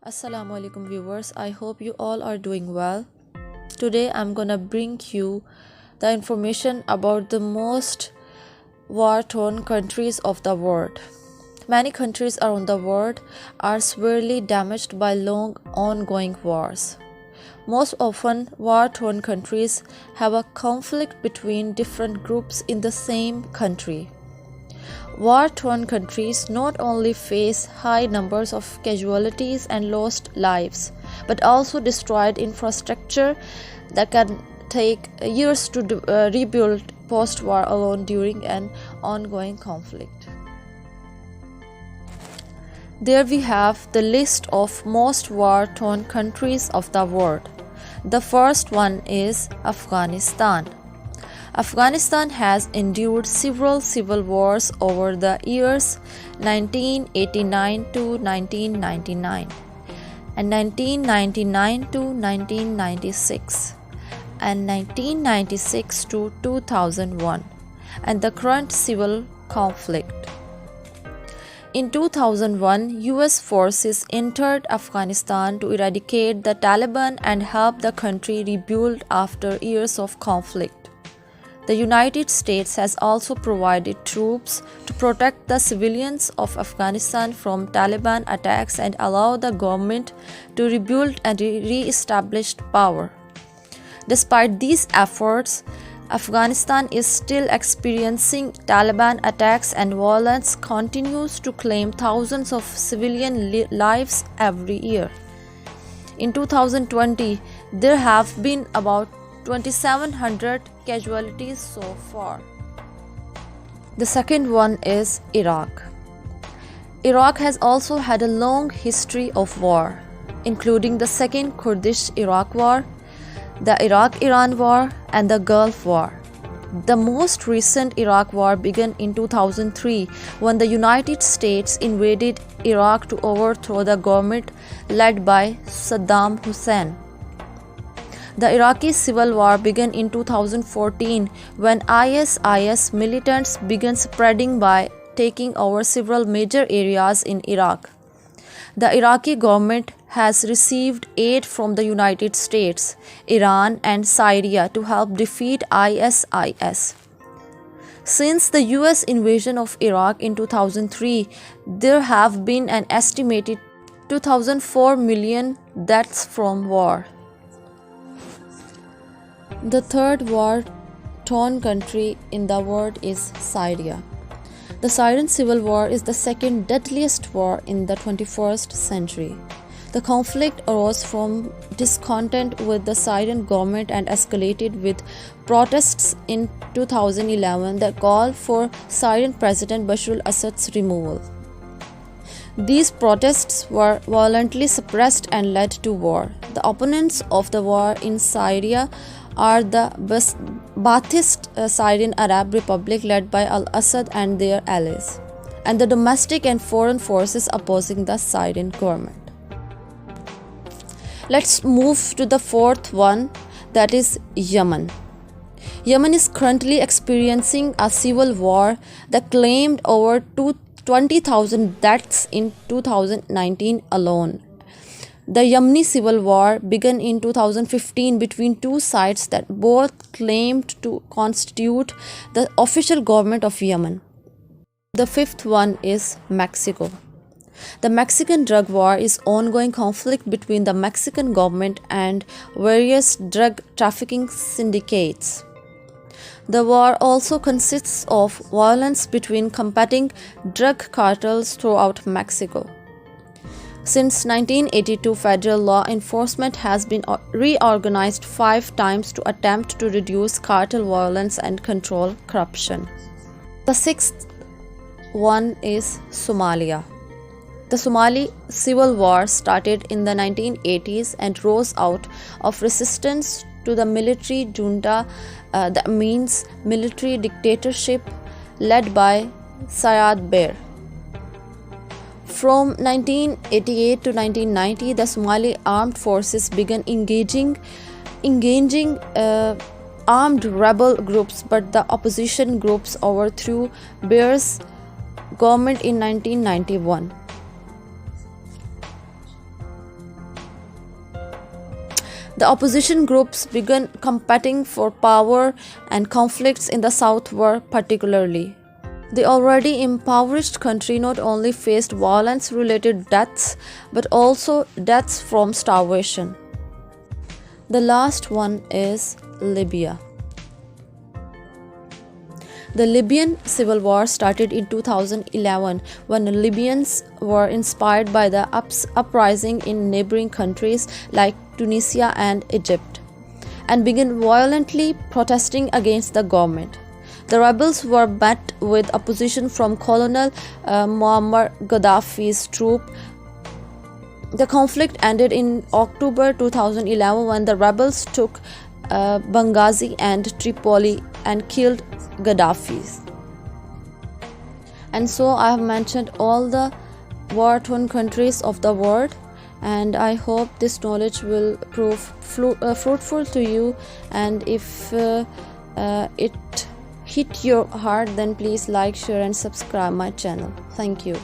Assalamu alaikum viewers. I hope you all are doing well. Today I'm gonna bring you the information about the most war-torn countries of the world. Many countries around the world are severely damaged by long ongoing wars. Most often, war-torn countries have a conflict between different groups in the same country. War-torn countries not only face high numbers of casualties and lost lives, but also destroyed infrastructure that can take years to rebuild post-war alone during an ongoing conflict. There we have the list of most war-torn countries of the world. The first one is Afghanistan. Afghanistan has endured several civil wars over the years 1989 to 1999 and 1999 to 1996 and 1996 to 2001 and the current civil conflict. In 2001, US forces entered Afghanistan to eradicate the Taliban and help the country rebuild after years of conflict. The United States has also provided troops to protect the civilians of Afghanistan from Taliban attacks and allow the government to rebuild and re-establish power. Despite these efforts, Afghanistan is still experiencing Taliban attacks and violence continues to claim thousands of civilian lives every year. In 2020, there have been about 2,700 casualties so far. The second one is Iraq. Iraq has also had a long history of war, including the Second Kurdish-Iraq War, the Iraq-Iran War, and the Gulf War. The most recent Iraq War began in 2003 when the United States invaded Iraq to overthrow the government led by Saddam Hussein. The Iraqi civil war began in 2014 when ISIS militants began spreading by taking over several major areas in Iraq. The Iraqi government has received aid from the United States, Iran, and Syria to help defeat ISIS. Since the US invasion of Iraq in 2003, there have been an estimated 2,004 million deaths from war. The third war-torn country in the world is Syria. The Syrian civil war is the second deadliest war in the 21st century. The conflict arose from discontent with the Syrian government and escalated with protests in 2011 that called for Syrian President Bashar al-Assad's removal. These protests were violently suppressed and led to war. The opponents of the war in Syria are the Ba'athist Syrian Arab Republic led by al-Assad and their allies, and the domestic and foreign forces opposing the Syrian government. Let's move to the fourth one, that is Yemen. Yemen is currently experiencing a civil war that claimed over 20,000 deaths in 2019 alone. The Yemeni civil war began in 2015 between two sides that both claimed to constitute the official government of Yemen. The fifth one is Mexico. The Mexican drug war is ongoing conflict between the Mexican government and various drug trafficking syndicates. The war also consists of violence between competing drug cartels throughout Mexico. Since 1982, federal law enforcement has been reorganized 5 times to attempt to reduce cartel violence and control corruption. The sixth one is Somalia. The Somali civil war started in the 1980s and rose out of resistance to the military junta, that means military dictatorship led by Siad Barre. From 1988 to 1990, the Somali armed forces began engaging armed rebel groups, but the opposition groups overthrew Barre's government in 1991. The opposition groups began competing for power, and conflicts in the south were particularly. The already impoverished country not only faced violence-related deaths but also deaths from starvation. The last one is Libya. The Libyan civil war started in 2011 when Libyans were inspired by the uprising in neighboring countries like Tunisia and Egypt and began violently protesting against the government. The rebels were met with opposition from Colonel Muammar Gaddafi's troops. The conflict ended in October 2011 when the rebels took Benghazi and Tripoli and killed Gaddafi. And so I have mentioned all the war-torn countries of the world, and I hope this knowledge will prove fruitful to you, and if it hit your heart, then please like, share and subscribe my channel. Thank you.